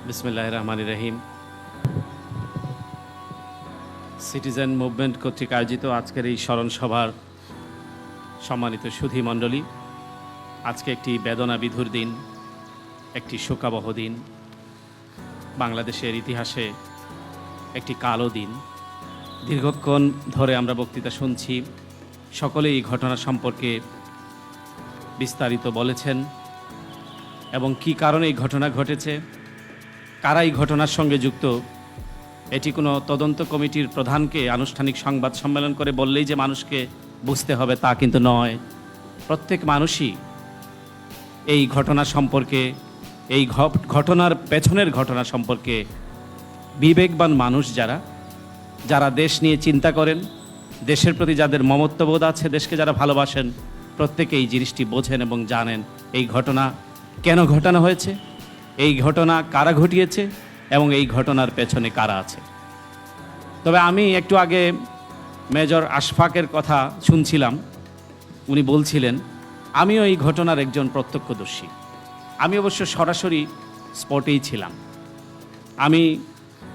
বিসমিল্লাহির রহমানির রহিম। Citizen movement কর্তৃক আয়োজিত আজকের এই স্মরণ সভার সম্মানিত সুধী মণ্ডলী, আজকে একটি বেদনা বিধুর দিন, একটি শোকাবহ দিন, বাংলাদেশের ইতিহাসে একটি কালো দিন। দীর্ঘক্ষণ ধরে আমরা বক্তৃতা শুনছি, সকলেই এই ঘটনা সম্পর্কে বিস্তারিত বলেছেন এবং কী কারণে এই ঘটনা ঘটেছে, কারা এই ঘটনার সঙ্গে যুক্ত, এটি কোনো তদন্ত কমিটির প্রধানকে আনুষ্ঠানিক সংবাদ সম্মেলন করে বললেই যে মানুষকে বুঝতে হবে তা কিন্তু নয়। প্রত্যেক মানুষই এই ঘটনা সম্পর্কে, এই ঘটনার পেছনের ঘটনা সম্পর্কে বিবেকবান মানুষ যারা দেশ নিয়ে চিন্তা করেন, দেশের প্রতি যাদের মমত্ববোধ আছে, দেশকে যারা ভালোবাসেন, প্রত্যেকে এই জিনিসটি বোঝেন এবং জানেন এই ঘটনা কেন ঘটানো হয়েছে, এই ঘটনা কারা ঘটিয়েছে এবং এই ঘটনার পেছনে কারা আছে। তবে আমি একটু আগে মেজর আশফাকের কথা শুনছিলাম, উনি বলছিলেন আমিও এই ঘটনার একজন প্রত্যক্ষদর্শী। আমি অবশ্য সরাসরি স্পটেই ছিলাম। আমি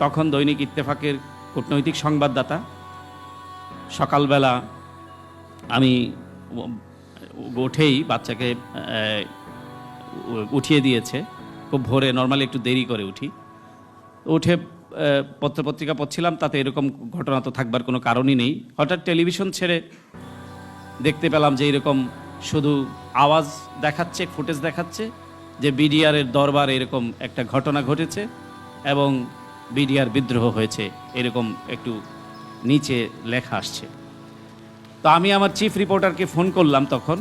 তখন দৈনিক ইত্তেফাকের কূটনৈতিক সংবাদদাতা। সকালবেলা আমি উঠেই বাচ্চাকে উঠিয়ে দিয়েছে, খুব ভোরে, নর্মালি একটু দেরি করে উঠে পত্রপত্রিকা পড়ছিলাম, তাতে এরকম ঘটনা তো থাকবার কোনো কারণই নেই। হঠাৎ টেলিভিশন ছেড়ে দেখতে পেলাম যে এরকম শুধু আওয়াজ দেখাচ্ছে, ফুটেজ দেখাচ্ছে যে বিডিআরের দরবারে এরকম একটা ঘটনা ঘটেছে এবং বিডিআর বিদ্রোহ হয়েছে, এরকম একটু নিচে লেখা আসছে। তো আমি আমার চিফ রিপোর্টারকে ফোন করলাম তখন।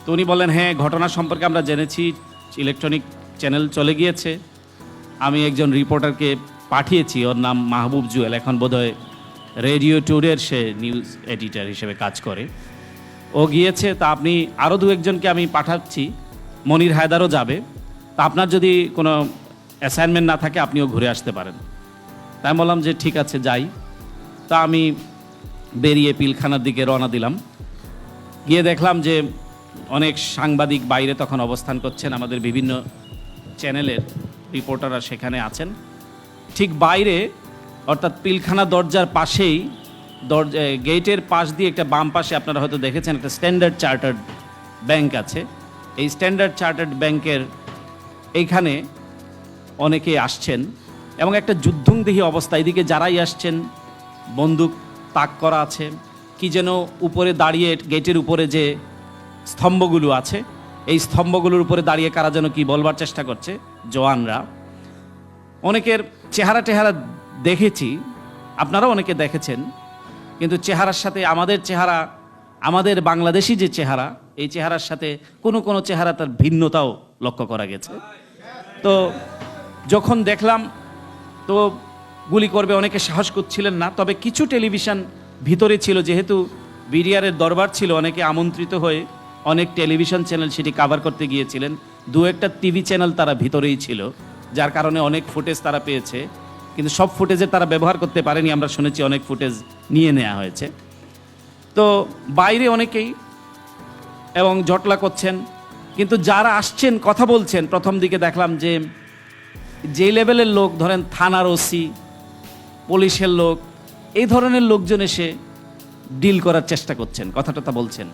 তো উনি বললেন হ্যাঁ, ঘটনা সম্পর্কে আমরা জেনেছি, ইলেকট্রনিক চ্যানেল চলে গিয়েছে। আমি একজন রিপোর্টারকে পাঠিয়েছি, ওর নাম মাহবুব জুয়েল, এখন বোধহয় রেডিও টুডের সে নিউজ এডিটর হিসেবে কাজ করে। ও গিয়েছে, তা আপনি আরও দু একজনকে আমি পাঠাচ্ছি, মনির হায়দারও যাবে। তা আপনার যদি কোনো অ্যাসাইনমেন্ট না থাকে আপনিও ঘুরে আসতে পারেন। তাই বললাম যে ঠিক আছে যাই। তা আমি বেরিয়ে পিলখানার দিকে রওনা দিলাম। গিয়ে দেখলাম যে অনেক সাংবাদিক বাইরে তখন অবস্থান করছেন, আমাদের বিভিন্ন চ্যানেলের রিপোর্টাররা সেখানে আছেন। ঠিক বাইরে, অর্থাৎ পিলখানা দরজার পাশেই, গেটের পাশ দিয়ে একটা বাম পাশে আপনারা হয়তো দেখেছেন একটা স্ট্যান্ডার্ড চার্টার্ড ব্যাংক আছে। এই স্ট্যান্ডার্ড চার্টার্ড ব্যাংকের এইখানে অনেকে আসছেন এবং একটা যুদ্ধংদেহী অবস্থা, এদিকে যারাই আসছেন বন্দুক তাক করা আছে, কি যেন উপরে দাঁড়িয়ে, গেটের উপরে যে স্তম্ভগুলো আছে, এই স্তম্ভগুলোর উপরে দাঁড়িয়ে কারা যেন কি বলবার চেষ্টা করছে, জওয়ানরা। অনেকের চেহারা টেহারা দেখেছি, আপনারাও অনেকে দেখেছেন, কিন্তু চেহারার সাথে আমাদের চেহারা, আমাদের বাংলাদেশি যে চেহারা, এই চেহারার সাথে কোনো চেহারা তার ভিন্নতাও লক্ষ্য করা গেছে। তো যখন দেখলাম, তো গুলি করবে অনেকে সাহস করছিলেন না। তবে কিছু টেলিভিশন ভিতরে ছিল, যেহেতু বিডিআরের দরবার ছিল, অনেকে আমন্ত্রিত হয়ে অনেক টেলিভিশন চ্যানেল সেটি কাভার করতে গিয়েছিলেন। দু একটা টিভি চ্যানেল তারা ভিতরেই ছিল, যার কারণে অনেক ফুটেজ তারা পেয়েছে, কিন্তু সব ফুটেজে তারা ব্যবহার করতে পারেনি। আমরা শুনেছি অনেক ফুটেজ নিয়ে নেওয়া হয়েছে। তো বাইরে অনেকেই এবং জটলা করছেন, কিন্তু যারা আসছেন কথা বলছেন, প্রথম দিকে দেখলাম যে লেভেলের লোক, ধরেন থানার ওসি, পুলিশের লোক, এই ধরনের লোকজন এসে ডিল করার চেষ্টা করছেন, কথা টথা বলছেন।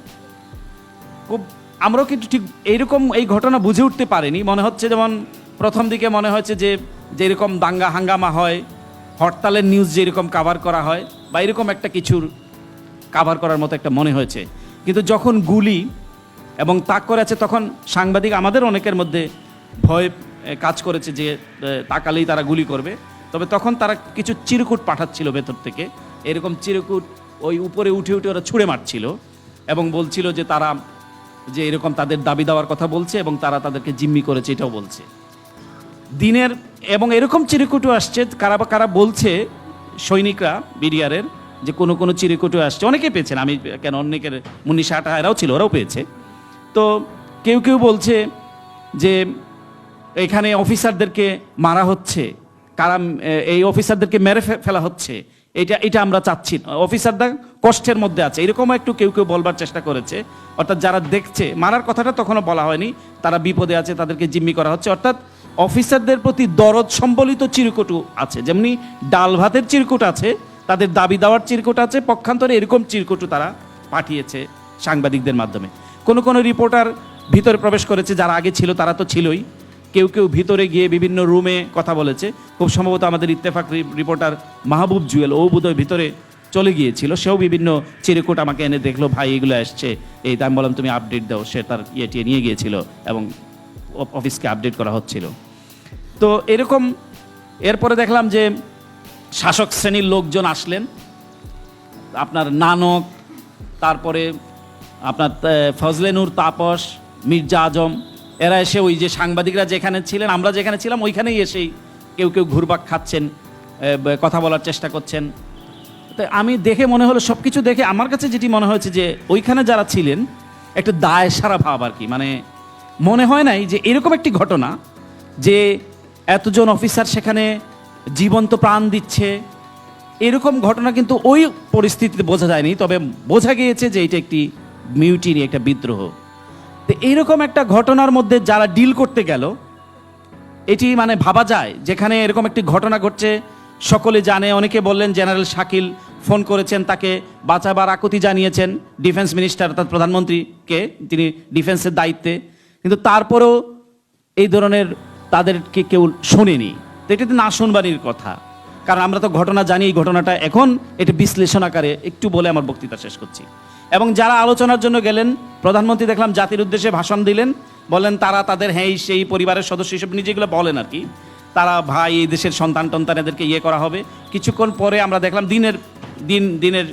খুব আমরাও কিন্তু ঠিক এইরকম এই ঘটনা বুঝে উঠতে পারিনি। মনে হচ্ছে যেমন প্রথম দিকে মনে হয়েছে যে যেরকম দাঙ্গা হাঙ্গামা হয়, হরতালের নিউজ যেরকম কাভার করা হয়, বা এরকম একটা কিছুর কাভার করার মতো একটা মনে হয়েছে। কিন্তু যখন গুলি এবং তাক করে আছে, তখন সাংবাদিক আমাদের অনেকের মধ্যে ভয় কাজ করেছে যে তাকালেই তারা গুলি করবে। তবে তখন তারা কিছু চিরকুট পাঠাচ্ছিল ভেতর থেকে, এরকম চিরকুট ওই উপরে উঠে ওরা ছুঁড়ে মারছিল এবং বলছিল যে তারা যে এরকম তাদের দাবি দেওয়ার কথা বলছে এবং তারা তাদেরকে জিম্মি করেছে, এটাও বলছে দিনের। এবং এরকম চিরকুটও আসছে, কারা বলছে সৈনিকরা বিডিআরের, যে কোনো চিরকুটও আসছে, অনেকে পেয়েছেন, আমি কেন, অনেকের মুন্নিশা আটা এরাও ছিল, ওরাও পেয়েছে। তো কেউ বলছে যে এখানে অফিসারদেরকে মারা হচ্ছে, এই অফিসারদেরকে মেরে ফেলা হচ্ছে, এটা আমরা চাচ্ছি না, অফিসাররা কষ্টের মধ্যে আছে, এরকম একটু কেউ বলবার চেষ্টা করেছে। অর্থাৎ যারা দেখছে, মারার কথাটা তখনও বলা হয়নি, তারা বিপদে আছে, তাদেরকে জিম্মি করা হচ্ছে। অর্থাৎ অফিসারদের প্রতি দরদ সম্বলিত চিরকুট আছে, যেমনি ডাল ভাতের চিরকুট আছে, তাদের দাবি দেওয়ার চিরকুট আছে, পক্ষান্তরে এরকম চিরকুট তারা পাঠিয়েছে সাংবাদিকদের মাধ্যমে। কোনো কোনো রিপোর্টার ভিতরে প্রবেশ করেছে, যারা আগে ছিল তারা তো ছিলই, কেউ কেউ ভিতরে গিয়ে বিভিন্ন রুমে কথা বলেছে। খুব সম্ভবত আমাদের ইত্তেফাক রিপোর্টার মাহবুব জুয়েল ও বোধহয় ভিতরে চলে গিয়েছিল, সেও বিভিন্ন চিরকুট আমাকে এনে দেখলো, ভাই এগুলো আসছে এই, আমি বললাম তুমি আপডেট দাও, সে তার ইয়েটিয়ে নিয়ে গিয়েছিল এবং অফিসকে আপডেট করা হচ্ছিল। তো এরকম এরপরে দেখলাম যে শাসক শ্রেণীর লোকজন আসলেন, আপনার নানক, তারপরে আপনার ফজলে নূর তাপস, মির্জা আজম, এরা এসে ওই যে সাংবাদিকরা যেখানে ছিলেন, আমরা যেখানে ছিলাম ওইখানেই এসেই কেউ কেউ ঘুরপাক খাচ্ছেন, কথা বলার চেষ্টা করছেন। তো আমি দেখে মনে হলো, সব কিছু দেখে আমার কাছে যেটি মনে হয়েছে যে ওইখানে যারা ছিলেন একটু দায় সারা ভাব আর কি, মানে মনে হয় নাই যে এরকম একটি ঘটনা যে এতজন অফিসার সেখানে জীবন্ত প্রাণ দিচ্ছে, এরকম ঘটনা কিন্তু ওই পরিস্থিতিতে বোঝা যায়নি, তবে বোঝা গিয়েছে যে এটা একটি মিউটিনি, একটা বিদ্রোহ। তো এইরকম একটা ঘটনার মধ্যে যারা ডিল করতে গেল, এটি মানে ভাবা যায় যেখানে এরকম একটি ঘটনা ঘটছে, সকলে জানে। অনেকে বললেন জেনারেল শাকিল ফোন করেছেন, তাকে বাঁচাবার আকুতি জানিয়েছেন ডিফেন্স মিনিস্টার অর্থাৎ প্রধানমন্ত্রীকে, তিনি ডিফেন্সের দায়িত্বে, কিন্তু তারপরেও এই ধরনের তাদেরকে কেউ শোনেনি। তো এটা তো না শুনবারই কথা, কারণ আমরা তো ঘটনা জানি। এই ঘটনাটা এখন এটা বিশ্লেষণ আকারে একটু বলে আমার বক্তৃতা শেষ করছি। এবং যারা আলোচনার জন্য গেলেন, প্রধানমন্ত্রী দেখলাম জাতির উদ্দেশ্যে ভাষণ দিলেন, বলেন তারা তাদের হ্যাঁ সেই পরিবারের সদস্য হিসেবে নিজেগুলো বলেন আর কি, তারা ভাই এই দেশের সন্তান টন্তান, এদেরকে ইয়ে করা হবে। কিছুক্ষণ পরে আমরা দেখলাম দিনের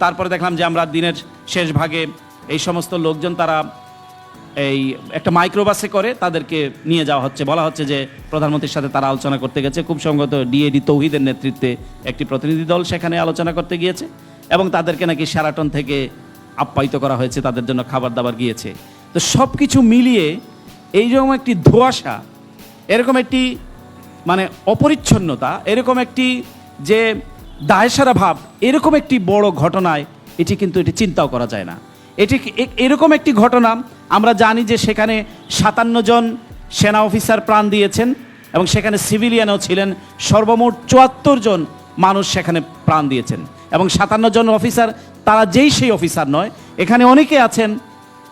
তারপরে দেখলাম যে আমরা দিনের শেষ ভাগে এই সমস্ত লোকজন তারা এই একটা মাইক্রোবাসে করে তাদেরকে নিয়ে যাওয়া হচ্ছে, বলা হচ্ছে যে প্রধানমন্ত্রীর সাথে তারা আলোচনা করতে গেছে। খুব সম্ভবত ডিএডি তৌহিদের নেতৃত্বে একটি প্রতিনিধি দল সেখানে আলোচনা করতে গিয়েছে এবং তাদেরকে নাকি শেরাটন থেকে আপ্যায়িত করা হয়েছে, তাদের জন্য খাবার দাবার গিয়েছে। তো সব কিছু মিলিয়ে এইরকম একটি ধোঁয়াশা, এরকম একটি মানে অপরিচ্ছন্নতা, এরকম একটি যে দায়সারা ভাব, এরকম একটি বড় ঘটনায় এটি কিন্তু এটি চিন্তাও করা যায় না। এটি এরকম একটি ঘটনা আমরা জানি যে সেখানে 57 জন সেনা অফিসার প্রাণ দিয়েছেন এবং সেখানে সিভিলিয়ানও ছিলেন, সর্বমোট 74 জন মানুষ সেখানে প্রাণ দিয়েছেন। এবং 57 জন অফিসার তারা সেই অফিসার নয়, এখানে অনেকে আছেন,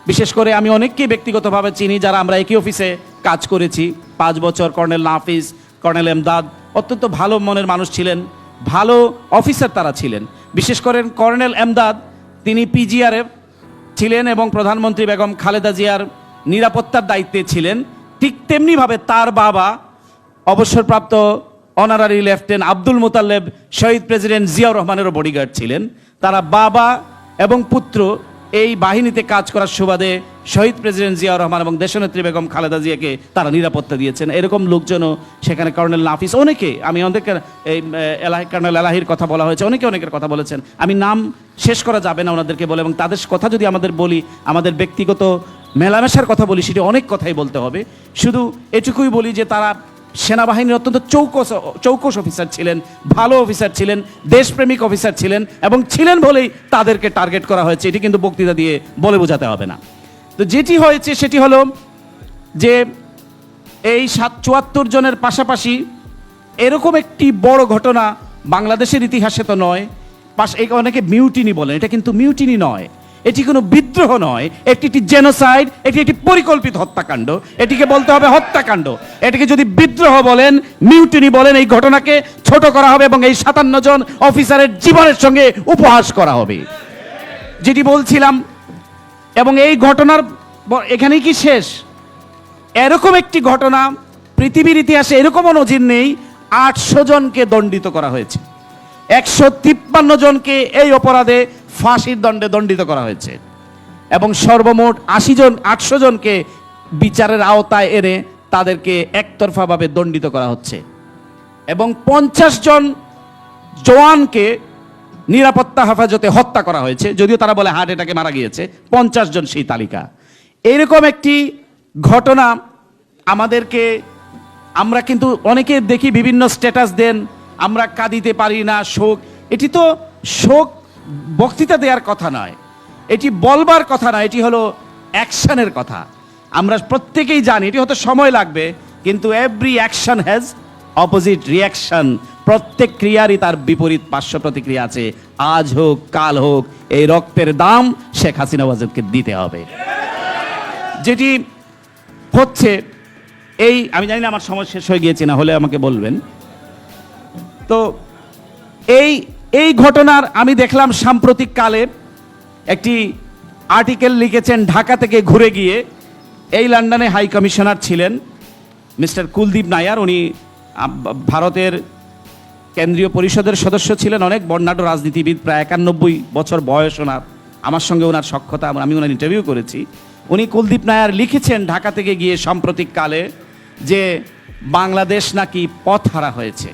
বিশেষ করে আমি অনেককে ব্যক্তিগতভাবে চিনি যারা আমরা একই অফিসে কাজ করেছি 5 বছর। কর্নেল নাফিস, কর্নেল এমদাদ অত্যন্ত ভালো মনের মানুষ ছিলেন, ভালো অফিসার তারা ছিলেন। বিশেষ করে কর্নেল এমদাদ, তিনি পিজিআরএফ ছিলেন এবং প্রধানমন্ত্রী বেগম খালেদা জিয়ার নিরাপত্তার দায়িত্বে ছিলেন। ঠিক তেমনিভাবে তার বাবা অবসরপ্রাপ্ত অনারারি লেফটেন্যান্ট আব্দুল মোতালেব শহীদ প্রেসিডেন্ট জিয়াউর রহমানেরও বডিগার্ড ছিলেন। তারা বাবা এবং পুত্র এই বাহিনীতে কাজ করার সুবাদে শহীদ প্রেসিডেন্ট জিয়াউর রহমান এবং দেশনেত্রী বেগম খালেদা জিয়াকে তারা নিরাপত্তা দিয়েছেন। এরকম লোকজনও সেখানে, কর্নেল নাফিস, অনেকে, আমি অনেকের এই কর্নেল এলাহির কথা বলা হয়েছে, অনেকের কথা বলেছেন, আমি নাম শেষ করা যাবে না ওনাদেরকে বলে, এবং তাদের কথা যদি আমাদের বলি, আমাদের ব্যক্তিগত মেলামেশার কথা বলি, সেটি অনেক কথাই বলতে হবে। শুধু এটুকুই বলি যে তারা সেনাবাহিনীর অত্যন্ত চৌকস অফিসার ছিলেন, ভালো অফিসার ছিলেন, দেশপ্রেমিক অফিসার ছিলেন এবং ছিলেন বলেই তাদেরকে টার্গেট করা হয়েছে। এটি কিন্তু বক্তৃতা দিয়ে বলে বোঝাতে হবে না। তো যেটি হয়েছে সেটি হলো যে এই 74 জনের পাশাপাশি এরকম একটি বড় ঘটনা বাংলাদেশের ইতিহাসে তো নয়, অনেকে মিউটিনি বলেন, এটা কিন্তু মিউটিনি নয়, এটি কোনো বিদ্রোহ নয়, একটি জেনোসাইড, এটি একটি পরিকল্পিত হত্যাকাণ্ড, এটিকে বলতে হবে হত্যাকাণ্ড। এটিকে যদি বিদ্রোহ বলেন, মিউটিনি বলেন, এই ঘটনাকে ছোট করা হবে এবং এই 57 জন অফিসারের জীবনের সঙ্গে উপহাস করা হবে, যেটি বলছিলাম। এবং এই ঘটনার এখানেই কি শেষ? এরকম একটি ঘটনা পৃথিবীর ইতিহাসে এরকমও নজির নেই। 800 জনকে দণ্ডিত করা হয়েছে, 153 জনকে এই অপরাধে ফাঁসির দণ্ডে দণ্ডিত করা হয়েছে এবং সর্বমোট 800 জনকে বিচারের আওতায় এনে তাদেরকে একতরফাভাবে দণ্ডিত করা হচ্ছে এবং 50 জন জওয়ানকে নিরাপত্তা হেফাজতে হত্যা করা হয়েছে, যদিও তারা বলে হার্ট অ্যাটাকে মারা গিয়েছে। 50 জন সেই তালিকা। এরকম একটি ঘটনা আমাদেরকে, আমরা কিন্তু অনেকে দেখি বিভিন্ন স্ট্যাটাস দেন, আমরা কাঁদিতে পারি না, শোক। এটি তো শোক বক্তৃতা দেওয়ার কথা নয়, এটি বলবার কথা নয়, এটি হলো অ্যাকশনের কথা। আমরা প্রত্যেকেই জানি এটি হয়তো সময় লাগবে, কিন্তু every action has opposite reaction. প্রত্যেক ক্রিয়ারই তার বিপরীত পার্শ্ব প্রতিক্রিয়া আছে। আজ হোক কাল হোক এই রক্তের দাম শেখ হাসিনা ওয়াজেদকে দিতে হবে। যেটি হচ্ছে এই, আমি জানি না আমার সময় শেষ হয়ে গিয়েছে, না হলে আমাকে বলবেন। তো এই ঘটনার আমি দেখলাম সাম্প্রতিক কালে একটি আর্টিকেল লিখেছেন ঢাকা থেকে ঘুরে গিয়ে, এই লন্ডনে হাই কমিশনার ছিলেন মিস্টার কুলদীপ নায়ার। উনি ভারতের কেন্দ্রীয় পরিষদের সদস্য ছিলেন, অনেক বর্ণাঢ্য রাজনীতিবিদ, প্রায় 91 বছর বয়স ওনার। আমার সঙ্গে ওনার সখ্যতা, আমি ওনার ইন্টারভিউ করেছি। উনি কুলদীপ নায়ার লিখেছেন ঢাকা থেকে গিয়ে সাম্প্রতিক কালে যে বাংলাদেশ নাকি পথ হারা হয়েছে,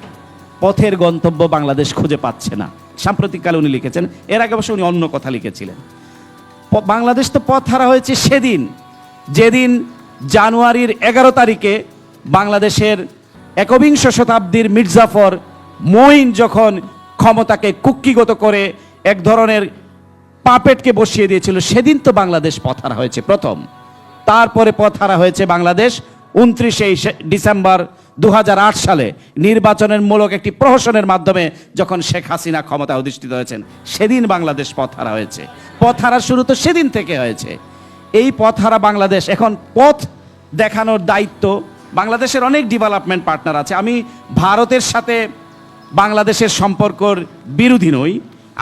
পথের গন্তব্য বাংলাদেশ খুঁজে পাচ্ছে না। সাম্প্রতিককালে উনি লিখেছেন। এর আগে অবশ্য উনি অন্য কথা লিখেছিলেন। বাংলাদেশ তো পথ হারা হয়েছে সেদিন যেদিন জানুয়ারির 11 তারিখে বাংলাদেশের একবিংশ শতাব্দীর মির্জাফর মঈন যখন ক্ষমতাকে কুক্ষিগত করে এক ধরনের পাপেটকে বসিয়ে দিয়েছিল, সেদিন তো বাংলাদেশ পথ হারা হয়েছে প্রথম। তারপরে পথ হারা হয়েছে বাংলাদেশ 29 ডিসেম্বর 2008 সালে নির্বাচনের মূলক একটি প্রহসনের মাধ্যমে যখন শেখ হাসিনা ক্ষমতা অধিষ্ঠিত হয়েছেন, সেদিন বাংলাদেশ পথ হারা হয়েছে। পথ হারার শুরু তো সেদিন থেকে হয়েছে। এই পথ হারা বাংলাদেশ এখন পথ দেখানোর দায়িত্ব। বাংলাদেশের অনেক ডেভেলপমেন্ট পার্টনার আছে। আমি ভারতের সাথে বাংলাদেশের সম্পর্কর বিরোধী নই।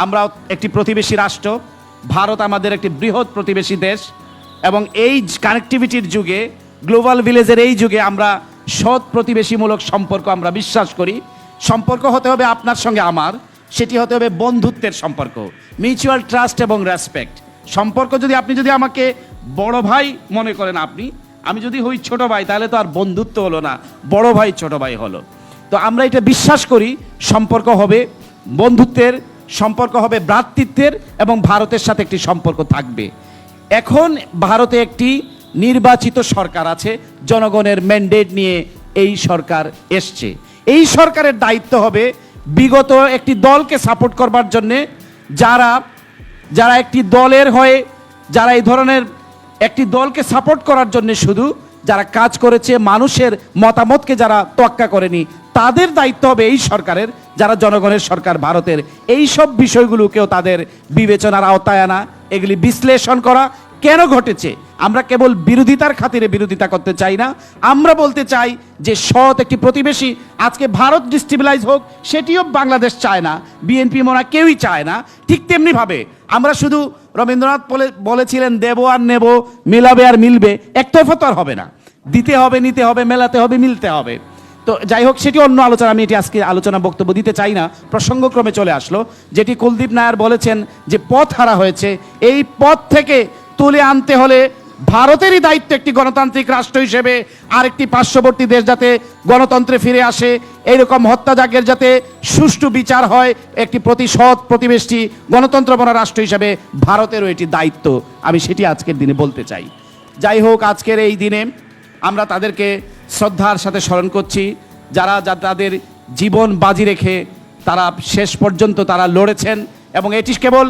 আমরা একটি প্রতিবেশী রাষ্ট্র, ভারত আমাদের একটি বৃহৎ প্রতিবেশী দেশ, এবং এই কানেক্টিভিটির যুগে, গ্লোবাল ভিলেজের এই যুগে আমরা সৎ প্রতিবেশীমূলক সম্পর্ক আমরা বিশ্বাস করি। সম্পর্ক হতে হবে আপনার সঙ্গে আমার, সেটি হতে হবে বন্ধুত্বের সম্পর্ক, মিউচুয়াল ট্রাস্ট এবং রেসপেক্ট সম্পর্ক। আপনি যদি আমাকে বড় ভাই মনে করেন, আমি যদি হই ছোট ভাই, তাহলে তো আর বন্ধুত্ব হলো না, বড় ভাই ছোট ভাই হলো। তো আমরা এটা বিশ্বাস করি, সম্পর্ক হবে বন্ধুত্বের, সম্পর্ক হবে ভ্রাতৃত্বের, এবং ভারতের সাথে একটি সম্পর্ক থাকবে। এখন ভারতে একটি নির্বাচিত সরকার আছে, জনগণের ম্যান্ডেট নিয়ে এই সরকার এসছে। এই সরকারের দায়িত্ব হবে বিগত একটি দলকে সাপোর্ট করবার জন্যে, যারা একটি দলের হয়ে, যারা এই ধরনের একটি দলকে সাপোর্ট করার জন্য শুধু যারা কাজ করেছে, মানুষের মতামতকে যারা তোয়াক্কা করেনি, তাদের দায়িত্ব হবে এই সরকারের, যারা জনগণের সরকার ভারতের, এই সব বিষয়গুলোকেও তাদের বিবেচনার আওতায় আনা, এগুলি বিশ্লেষণ করা। কেন ঘটেছে? আমরা কেবল বিরোধিতার খাতিরে বিরোধিতা করতে চাই না, আমরা বলতে চাই যে সৎ একটি প্রতিবেশী, আজকে ভারত ডিস্টেবিলাইজ হোক সেটিও বাংলাদেশ চায় না, বিএনপি মোনা কেউই চায় না। ঠিক তেমনিভাবে আমরা শুধু রবীন্দ্রনাথ বলেছিলেন দেব আর নেব, মিলাবে আর মিলবে, একতরফা তো আর হবে না, দিতে হবে, নিতে হবে, মেলাতে হবে, মিলতে হবে। তো যাই হোক, সেটি অন্য আলোচনা, আমি এটি আজকে আলোচনা বক্তব্য দিতে চাই না, প্রসঙ্গক্রমে চলে আসলো। যেটি কুলদীপ নায়ার বলেছেন যে পথ হারা হয়েছে, এই পথ থেকে তুলে আনতে হলে ভারতেরই দায়িত্ব একটি গণতান্ত্রিক রাষ্ট্র হিসেবে আরেকটি পার্শ্ববর্তী দেশ যাতে গণতন্ত্রে ফিরে আসে, এইরকম হত্যাযজ্ঞের যাতে সুষ্ঠু বিচার হয়, একটি সৎ প্রতিবেশী গণতন্ত্রপরা রাষ্ট্র হিসেবে ভারতেরও এটি দায়িত্ব। আমি সেটি আজকের দিনে বলতে চাই। যাই হোক, আজকের এই দিনে আমরা তাদেরকে শ্রদ্ধার সাথে স্মরণ করছি, যারা তাদের জীবন বাজি রেখে তারা শেষ পর্যন্ত তারা লড়েছেন। এবং এটি কেবল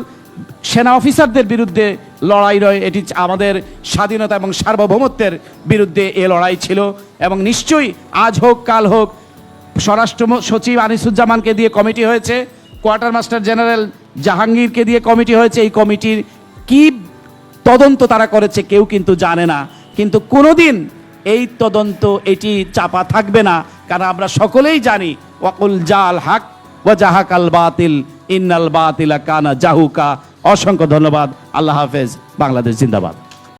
সেনা অফিসারদের বিরুদ্ধে লড়াই নয়, এটি আমাদের স্বাধীনতা এবং সার্বভৌমত্বের বিরুদ্ধে এ লড়াই ছিল। এবং নিশ্চয়ই আজ হোক কাল হোক, স্বরাষ্ট্র সচিব আনিসুজ্জামানকে দিয়ে কমিটি হয়েছে, কোয়ার্টার মাস্টার জেনারেল জাহাঙ্গীরকে দিয়ে কমিটি হয়েছে। এই কমিটির কি তদন্ত তারা করেছে কেউ কিন্তু জানে না, কিন্তু কোনোদিন এই তদন্ত এটি চাপা থাকবে না, কারণ আমরা সকলেই জানি ওয়াকুল জাল হক ওয়া জাহাকাল বাতিল ইন্নাল বাতিলা কানা জাহুকা। অসংখ্য ধন্যবাদ। আল্লাহ হাফেজ। বাংলাদেশ জিন্দাবাদ।